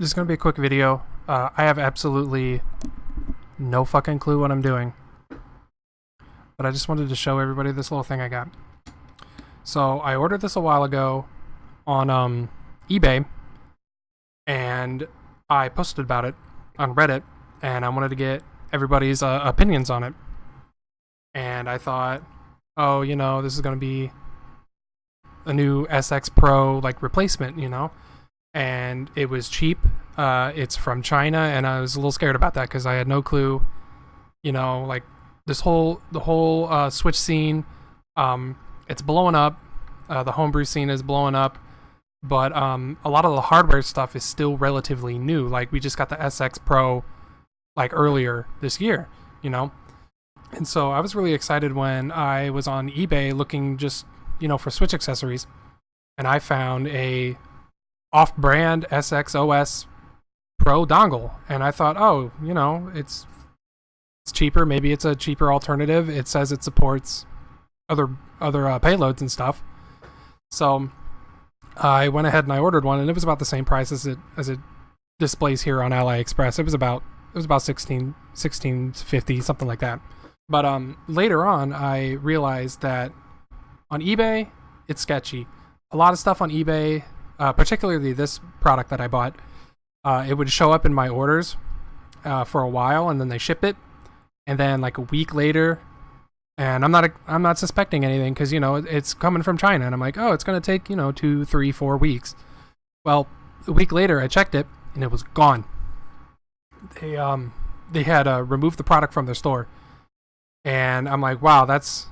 this is going to be a quick video. I have absolutely no fucking clue what I'm doing. But I just wanted to show everybody this little thing I got. So I ordered this a while ago on eBay, and I posted about it on Reddit, and I wanted to get everybody's opinions on it. And I thought, oh, you know, this is going to be a new SX Pro like replacement, you know, and it was cheap. It's from China, and I was a little scared about that because I had no clue, you know, like the whole Switch scene. It's blowing up. The homebrew scene is blowing up, but a lot of the hardware stuff is still relatively new. Like we just got the SX Pro like earlier this year, you know. And so I was really excited when I was on eBay looking just, you know, for Switch accessories, and I found a off-brand SX OS Pro dongle, and I thought, oh, you know, it's cheaper. Maybe it's a cheaper alternative. It says it supports other payloads and stuff. So I went ahead and I ordered one, and it was about the same price as it displays here on Aliexpress. It was about $16.50, something like that. But later on, I realized that on eBay, it's sketchy. A lot of stuff on eBay, particularly this product that I bought, it would show up in my orders for a while, and then they ship it, and then like a week later, and I'm not suspecting anything because, you know, it's coming from China, and I'm like, oh, it's gonna take, you know, 2, 3, 4 weeks. Well, a week later, I checked it, and it was gone. They had removed the product from their store. And I'm like, wow, that's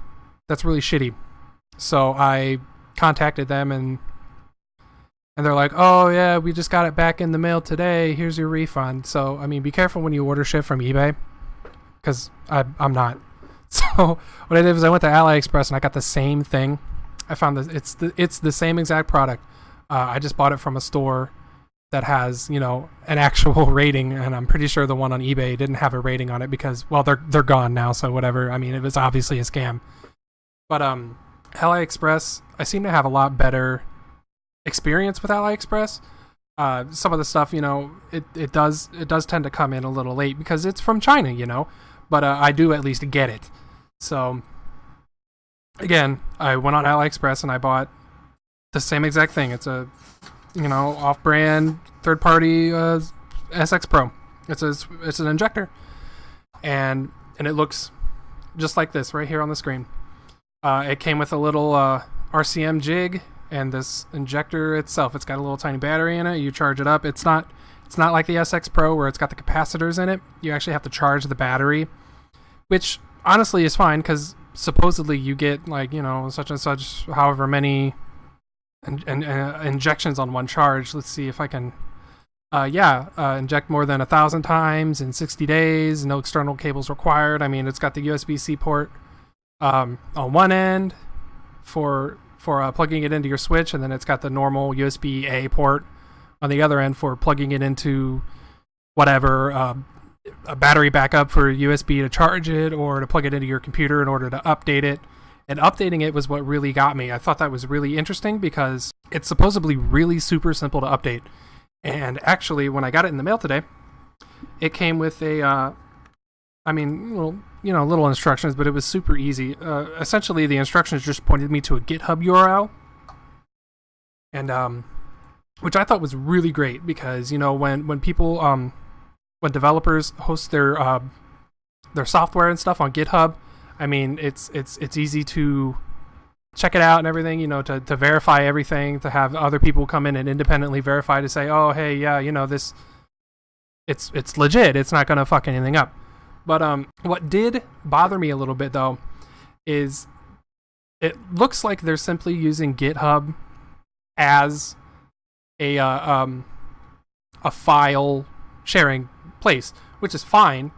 really shitty. So I contacted them, and they're like, oh yeah, we just got it back in the mail today. Here's your refund. So I mean, be careful when you order shit from eBay, because I'm not. So what I did was I went to AliExpress and I got the same thing. I found that it's the same exact product. I just bought it from a store that has, you know, an actual rating, and I'm pretty sure the one on eBay didn't have a rating on it because, well, they're gone now, so whatever. I mean, it was obviously a scam. But AliExpress, I seem to have a lot better experience with AliExpress. Some of the stuff, you know, it does tend to come in a little late because it's from China, you know, but I do at least get it. So again, I went on AliExpress and I bought the same exact thing. It's a, you know, off-brand, third-party SX Pro. It's an injector, and it looks just like this right here on the screen. It came with a little RCM jig and this injector itself. It's got a little tiny battery in it. You charge it up. It's not like the SX Pro where it's got the capacitors in it. You actually have to charge the battery, which honestly is fine because supposedly you get, like, you know, such and such however many injections on one charge. Let's see if I can inject more than 1,000 times in 60 days. No external cables required. I mean, it's got the USB-C port on one end for plugging it into your Switch, and then it's got the normal USB-A port on the other end for plugging it into whatever, a battery backup for USB to charge it, or to plug it into your computer in order to update it. And updating it was what really got me. I thought that was really interesting because it's supposedly really super simple to update. And actually, when I got it in the mail today, it came with a, little instructions, but it was super easy. Essentially, the instructions just pointed me to a GitHub URL, and which I thought was really great because, you know, when people, when developers host their software and stuff on GitHub, I mean, it's easy to check it out and everything, you know, to verify everything, to have other people come in and independently verify to say, oh, hey, yeah, you know, this, it's legit. It's not going to fuck anything up. But what did bother me a little bit, though, is it looks like they're simply using GitHub as a file sharing place, which is fine,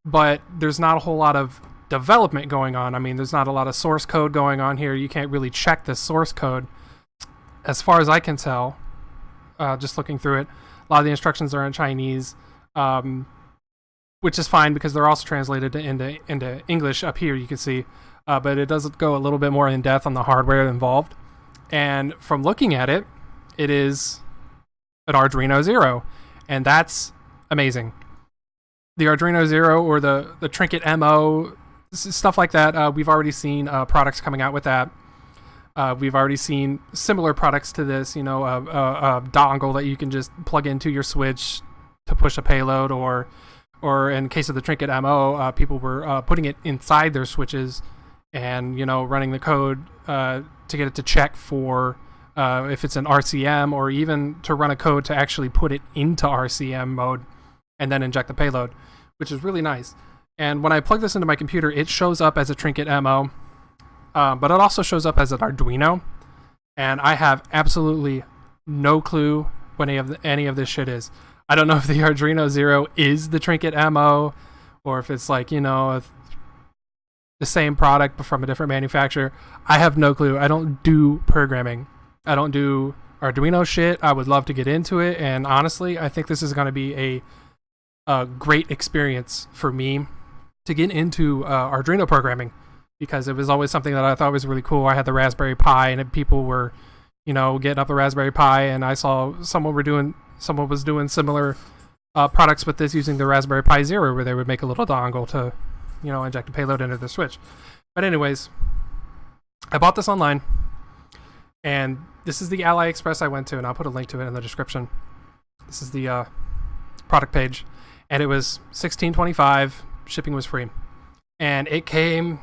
but there's not a whole lot of development going on. I mean, there's not a lot of source code going on here. You can't really check the source code. As far as I can tell, just looking through it, a lot of the instructions are in Chinese, which is fine because they're also translated into English up here, you can see. But it does go a little bit more in depth on the hardware involved. And from looking at it, it is an Arduino Zero. and that's amazing. The Arduino Zero or the Trinket MO, stuff like that, we've already seen products coming out with that. We've already seen similar products to this, a dongle that you can just plug into your Switch to push a payload, or in case of the Trinket MO, people were putting it inside their Switches and, running the code to get it to check for if it's an RCM, or even to run a code to actually put it into RCM mode and then inject the payload, which is really nice. And when I plug this into my computer, it shows up as a Trinket MO, but it also shows up as an Arduino, and I have absolutely no clue what any of this shit is. I don't know if the Arduino Zero is the Trinket MO, or if it's like, the same product but from a different manufacturer. I have no clue. I don't do programming. I don't do Arduino shit. I would love to get into it, and honestly, I think this is going to be a great experience for me to get into Arduino programming, because it was always something that I thought was really cool. I had the Raspberry Pi, and people were, getting up the Raspberry Pi, and I saw someone was doing similar products with this using the Raspberry Pi Zero, where they would make a little dongle to, inject a payload into the Switch. But anyways, I bought this online, and this is the Aliexpress I went to, and I'll put a link to it in the description. This is the product page, and it was $16.25. Shipping was free, and it came.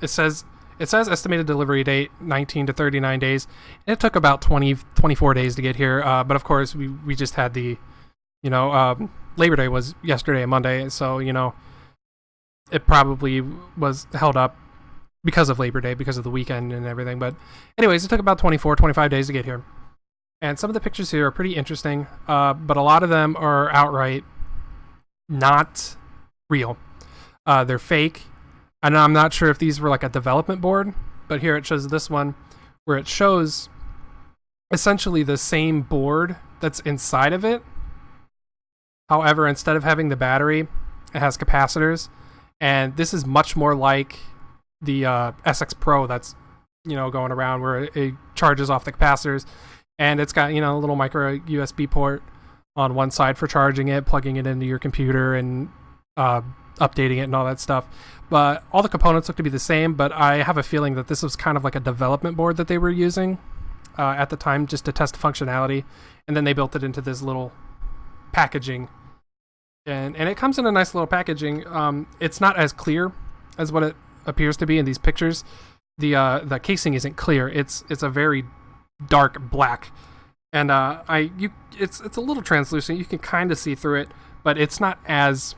It says estimated delivery date 19 to 39 days. And it took about 24 days to get here. But of course, we just had the, Labor Day was yesterday and Monday, so it probably was held up because of Labor Day, because of the weekend and everything. But anyways, it took about 25 days to get here. And some of the pictures here are pretty interesting, but a lot of them are outright not real. They're fake. And I'm not sure if these were like a development board, but here it shows this one where it shows essentially the same board that's inside of it. However, instead of having the battery, it has capacitors. And this is much more like the SX Pro that's, going around, where it charges off the capacitors. And it's got, a little micro USB port on one side for charging it, plugging it into your computer, and updating it and all that stuff. But all the components look to be the same, but I have a feeling that this was kind of like a development board that they were using at the time, just to test the functionality, and then they built it into this little packaging, and it comes in a nice little packaging. It's not as clear as what it appears to be in these pictures. The casing isn't clear. It's a very dark black, and it's a little translucent. You can kind of see through it, but it's not as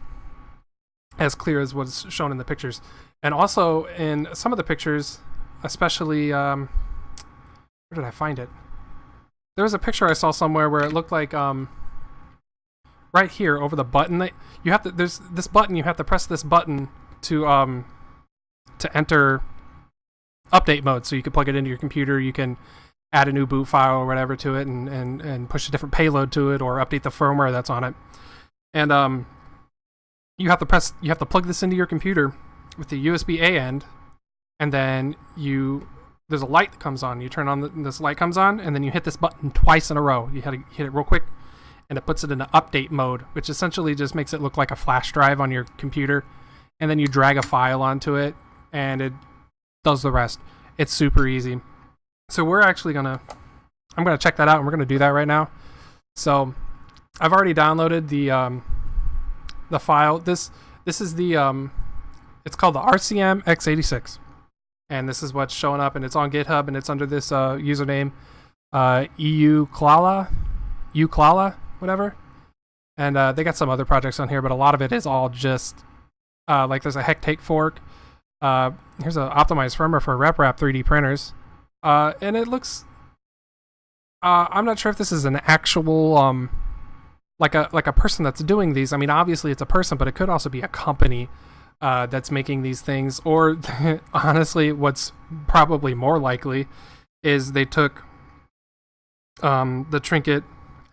clear as what's shown in the pictures. And also in some of the pictures, especially where did I find it? There was a picture I saw somewhere where it looked like right here over the button that you have to, there's this button, you have to press this button to enter update mode, so you can plug it into your computer, you can add a new boot file or whatever to it, and push a different payload to it, or update the firmware that's on it. And you have to plug this into your computer with the USB-A end, and then there's a light that comes on. You turn on this light comes on, and then you hit this button twice in a row. You had to hit it real quick, and it puts it into update mode, which essentially just makes it look like a flash drive on your computer. And then you drag a file onto it, and it does the rest. It's super easy. So I'm gonna check that out, and we're gonna do that right now. So I've already downloaded the file. This is the it's called the RCM x86, and this is what's showing up, and it's on GitHub, and it's under this username uklala, whatever. And they got some other projects on here, but a lot of it is all just like there's a Hectate fork. Here's an optimized firmware for RepRap 3D printers, and it looks. I'm not sure if this is an actual like a person that's doing these. I mean, obviously it's a person, but it could also be a company that's making these things. Or honestly, what's probably more likely is they took the Trinket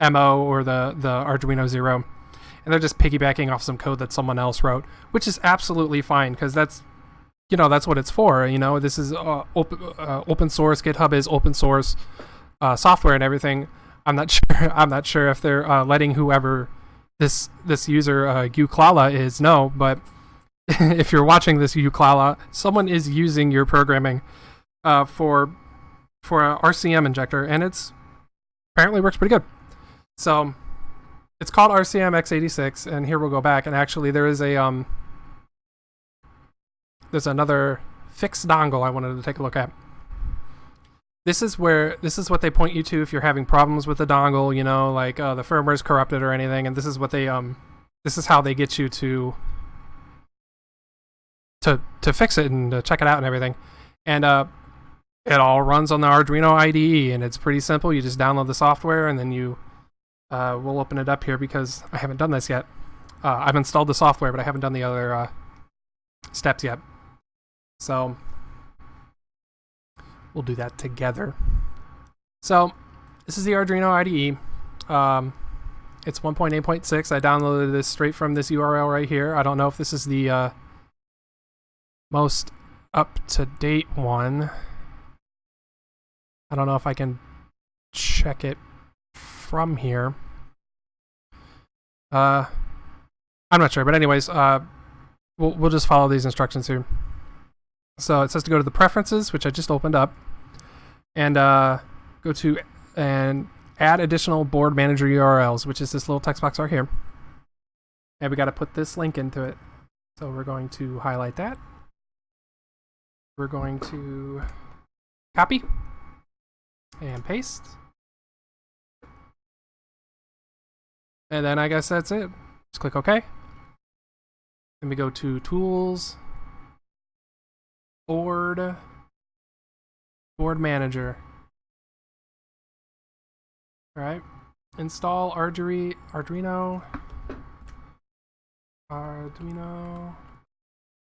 MO or the Arduino Zero, and they're just piggybacking off some code that someone else wrote, which is absolutely fine, because that's what it's for. This is open source. GitHub is open source software and everything. I'm not sure. I'm not sure if they're letting whoever this user uklala is know, but if you're watching this uklala, someone is using your programming for a RCM injector, and it's apparently works pretty good. So it's called RCM x86, and here we'll go back, and actually there is a there's another fixed dongle I wanted to take a look at. This is what they point you to if you're having problems with the dongle, you know, like the firmware's corrupted or anything, and this is what they this is how they get you to fix it and to check it out and everything. And it all runs on the Arduino IDE, and it's pretty simple. You just download the software, and then you we'll open it up here because I haven't done this yet. I've installed the software, but I haven't done the other steps yet. So we'll do that together. So this is the Arduino IDE. It's 1.8.6. I downloaded this straight from this URL right here. I don't know if this is the most up-to-date one. I don't know if I can check it from here. I'm not sure, but anyways, we'll just follow these instructions here. So it says to go to the preferences, which I just opened up, and go to and add additional board manager URLs, which is this little text box right here. And we got to put this link into it. So we're going to highlight that. We're going to copy and paste. And then I guess that's it. Just click OK. Then we go to Tools, Board Manager. All right. Install Arduino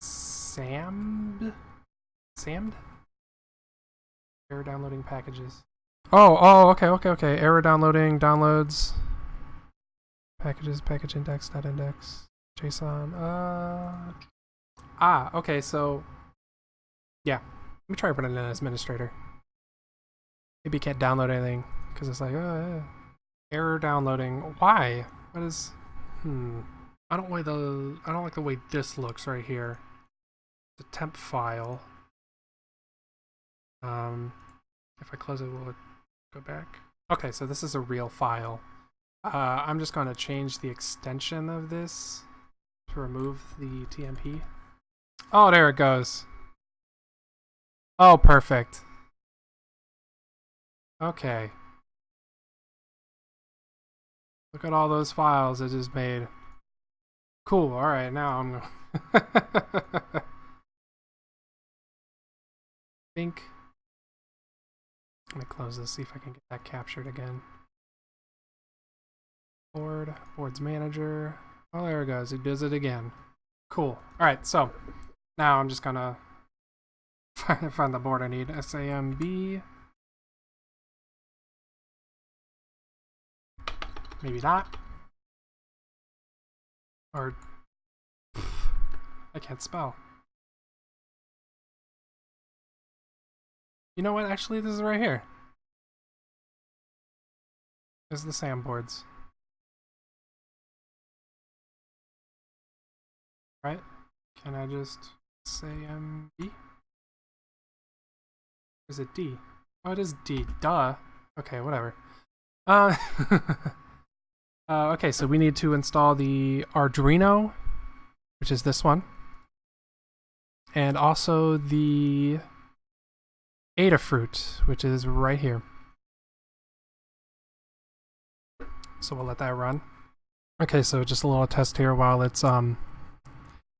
SAMD? Error downloading packages. Okay. Error downloading, downloads, packages, package index, dot index, JSON. Okay, so yeah. Let me try running an administrator. Maybe you can't download anything because it's like, error downloading. Why? What is? I don't like the way this looks right here. The temp file. If I close it, will it go back? Okay, so this is a real file. I'm just going to change the extension of this to remove the TMP. Oh, there it goes. Oh, perfect. Okay. Look at all those files it just made. Cool. All right, now I'm think. Let me close this, see if I can get that captured again. Boards manager. Oh, there it goes. It does it again. Cool. All right, so now I'm just gonna find the board I need. SAMB. Maybe not. Or I can't spell. You know what? Actually, this is right here. This is the SAM boards. Right? Can I just say MB? Is it D? Oh, it is D. Duh. Okay, whatever. Okay, so we need to install the Arduino, which is this one, and also the Adafruit, which is right here. So we'll let that run. Okay, so just a little test here while it's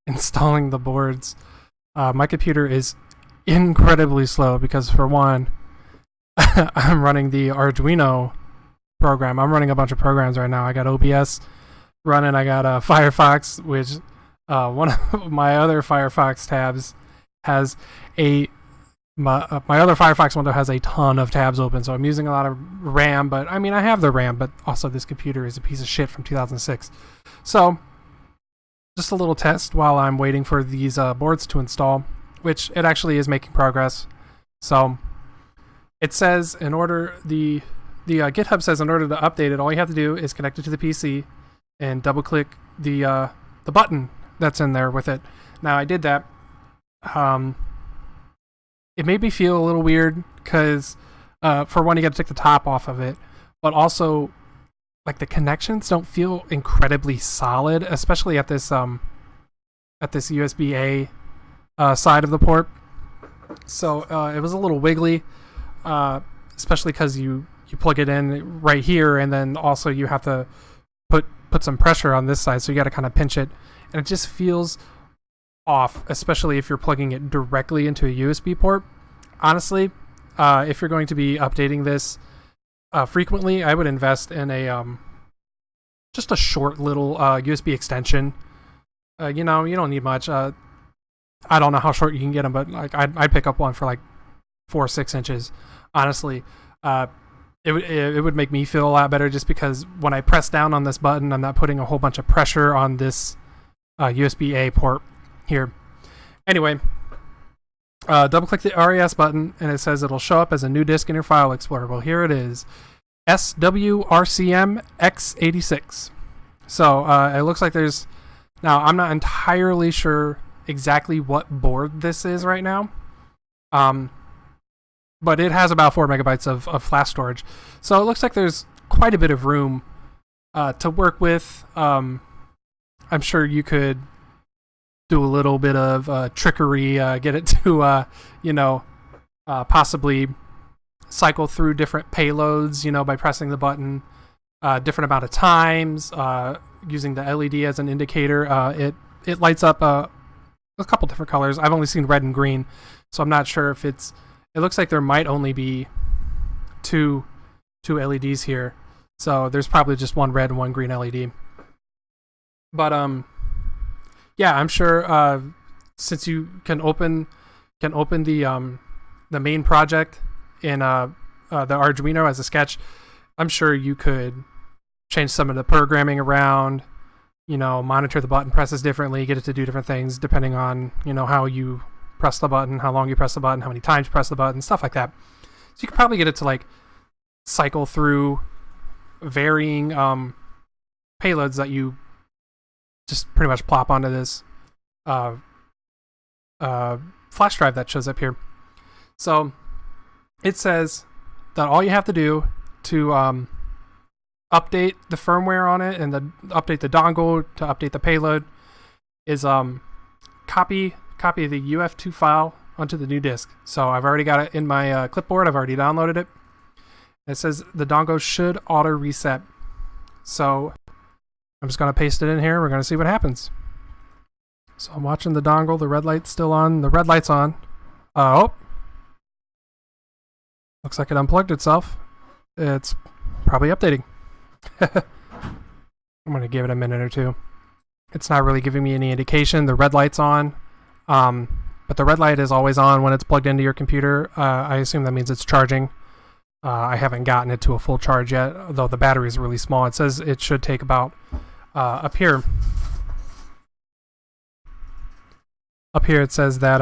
installing the boards. My computer is incredibly slow because, for one, I'm running the Arduino program. I'm running a bunch of programs right now. I got OBS running. I got Firefox, which one of my other Firefox tabs has my other Firefox window has a ton of tabs open, so I'm using a lot of RAM. But I mean, I have the RAM, but also this computer is a piece of shit from 2006. So just a little test while I'm waiting for these boards to install, which it actually is making progress. So it says in order the GitHub says in order to update it, all you have to do is connect it to the PC and double click the button that's in there with it. Now I did that. It made me feel a little weird because for one, you got to take the top off of it, but also like the connections don't feel incredibly solid, especially at this USB-A side of the port. So it was a little wiggly, especially because you plug it in right here, and then also you have to put some pressure on this side, so you got to kind of pinch it, and it just feels off, especially if you're plugging it directly into a USB port. Honestly, if you're going to be updating this frequently, I would invest in just a short little USB extension. You don't need much. I don't know how short you can get them, but like I'd pick up one for like 4 or 6 inches. Honestly, it would make me feel a lot better, just because when I press down on this button, I'm not putting a whole bunch of pressure on this USB-A port here. Anyway, double click the RES button, and it says it'll show up as a new disk in your file explorer. Well, here it is, SWRCM X86. So it looks like there's, now I'm not entirely sure exactly what board this is right now, but it has about 4 megabytes of flash storage. So it looks like there's quite a bit of room to work with. I'm sure you could do a little bit of trickery, get it to, possibly cycle through different payloads, by pressing the button different amount of times, using the LED as an indicator. It lights up a couple different colors. I've only seen red and green, so I'm not sure if it looks like there might only be two LEDs here. So there's probably just one red and one green LED. But yeah, I'm sure since you can open the main project in the Arduino as a sketch, I'm sure you could change some of the programming around, monitor the button presses differently, get it to do different things depending on, how you press the button, how long you press the button, how many times you press the button, stuff like that. So you could probably get it to like cycle through varying payloads that you just pretty much plop onto this flash drive that shows up here. So it says that all you have to do to update the firmware on it and update the dongle to update the payload is copy the UF2 file onto the new disk. So I've already got it in my clipboard. I've already downloaded it. It says the dongle should auto reset. So I'm just going to paste it in here. We're going to see what happens. So I'm watching the dongle. The red light's still on. The red light's on. Oh. Looks like it unplugged itself. It's probably updating. I'm going to give it a minute or two. It's not really giving me any indication. The red light's on. But the red light is always on when it's plugged into your computer. I assume that means it's charging. I haven't gotten it to a full charge yet, though the battery is really small. It says it should take about up here it says that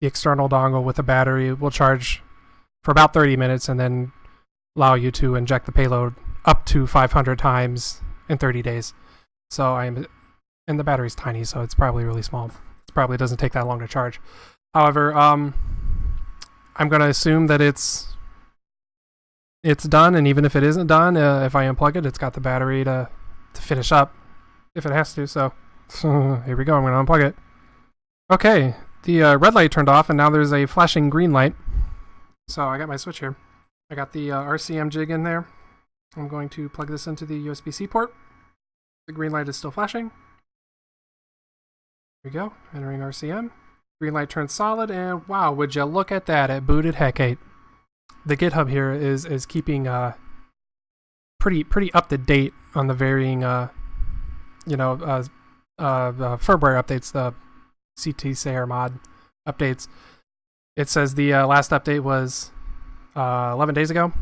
the external dongle with the battery will charge for about 30 minutes and then allow you to inject the payload up to 500 times in 30 days. So and the battery's tiny, so it's probably really small. It probably doesn't take that long to charge. However, I'm going to assume that it's done, and even if it isn't done, if I unplug it, it's got the battery to finish up if it has to. So here we go. I'm going to unplug it. Okay, the red light turned off, and now there's a flashing green light. So I got my switch here. I got the RCM jig in there. I'm going to plug this into the USB-C port. The green light is still flashing. Here we go, entering RCM. Green light turns solid, and wow, would you look at that, it booted Heck 8. The GitHub here is keeping pretty up to date on the varying firmware updates, the CT mod updates. It says the last update was 11 days ago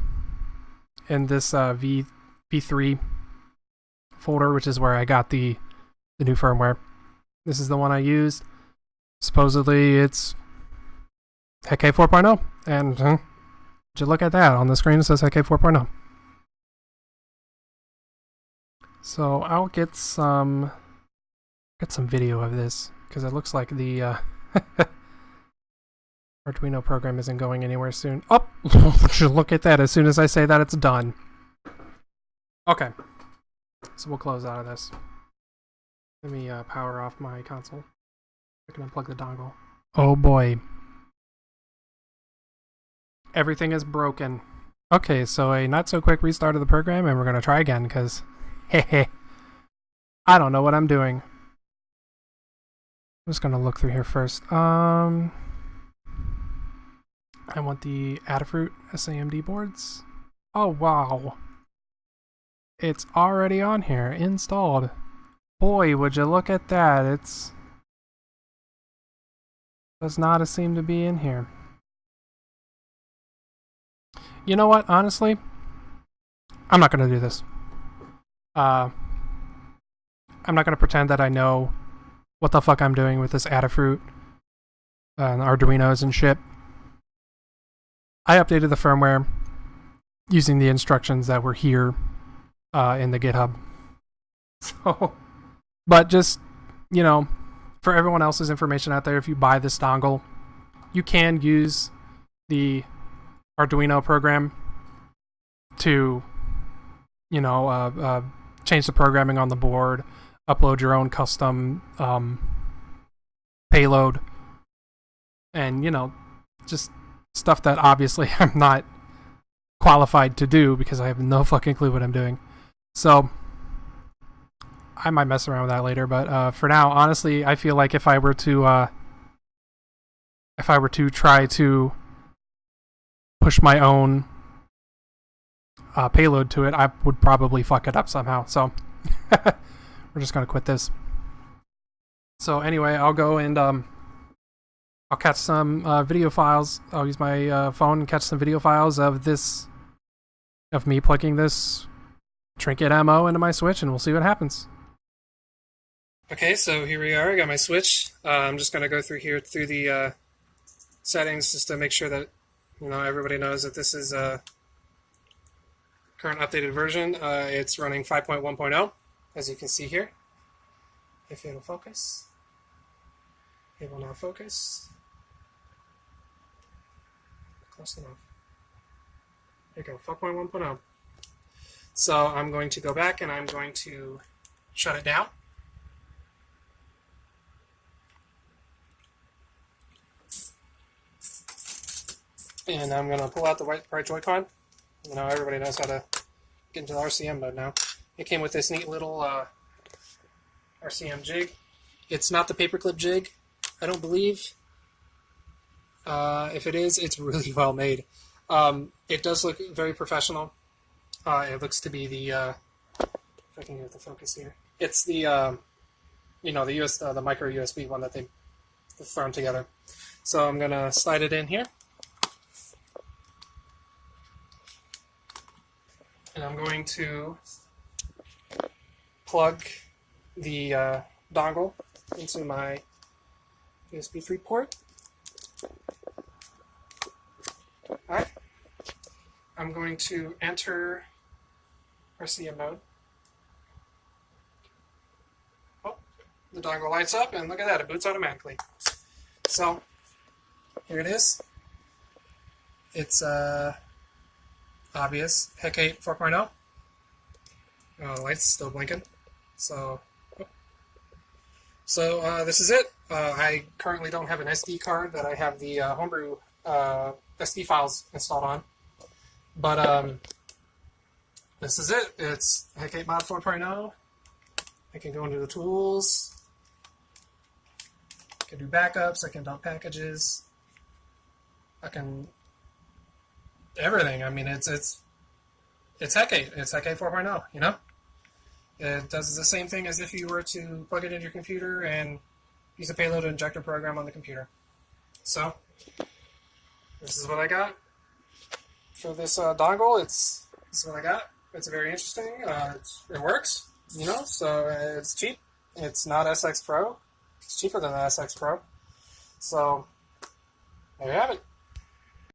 in this V3 folder, which is where I got the new firmware. This is the one I used. Supposedly it's Heck 4.0, and Would you look at that? On the screen it says HK 4.0. So I'll get some video of this, because it looks like the Arduino program isn't going anywhere soon. Oh! Would you look at that? As soon as I say that, it's done. Okay. So we'll close out of this. Let me power off my console. I can unplug the dongle. Oh boy. Everything is broken. Okay, so a not so quick restart of the program, and we're gonna try again, because hehe, I don't know what I'm doing. I'm just gonna look through here first. I want the Adafruit SAMD boards. Oh wow. It's already on here, installed. Boy, would you look at that. It's does not seem to be in here. You know what, honestly? I'm not gonna do this. I'm not gonna pretend that I know what the fuck I'm doing with this Adafruit and Arduinos and shit. I updated the firmware using the instructions that were here in the GitHub. So, but just, you know, for everyone else's information out there, if you buy this dongle, you can use the Arduino program to, you know, change the programming on the board, upload your own custom payload, and, you know, just stuff that obviously I'm not qualified to do because I have no fucking clue what I'm doing. So I might mess around with that later, but for now, honestly, I feel like if I were to try to push my own payload to it, I would probably fuck it up somehow. So we're just gonna quit this. So anyway, I'll go and I'll catch some video files. I'll use my phone and catch some video files of this, of me plugging this trinket ammo into my Switch, and we'll see what happens. Okay, so here we are. I got my Switch. I'm just gonna go through here through the settings just to make sure that, you know, everybody knows that this is a current updated version. It's running 5.1.0, as you can see here. If it'll focus. It will not focus. Close enough. There you go, 5.1.0. So I'm going to go back and I'm going to shut it down. And I'm going to pull out the right Joy-Con. You know, everybody knows how to get into the RCM mode now. It came with this neat little RCM jig. It's not the paperclip jig, I don't believe. If it is, it's really well made. It does look very professional. It looks to be the, if I can get the focus here. It's the, you know, the micro USB one that they've thrown together. So I'm going to slide it in here. And I'm going to plug the dongle into my USB 3 port. Alright. I'm going to enter RCM mode. Oh, the dongle lights up, and look at that, it boots automatically. So, here it is. It's obvious. HK 4.0. The light's still blinking. So this is it. I currently don't have an SD card that I have the homebrew SD files installed on. But this is it. It's HK Mod 4.0. I can go into the tools. I can do backups. I can dump packages. I can everything. I mean, it's HK. It's HK 4.0. You know, it does the same thing as if you were to plug it into your computer and use a payload injector program on the computer. So this is what I got for this dongle. This is what I got. It's very interesting. It works. You know, so it's cheap. It's not SX Pro. It's cheaper than the SX Pro. So there you have it.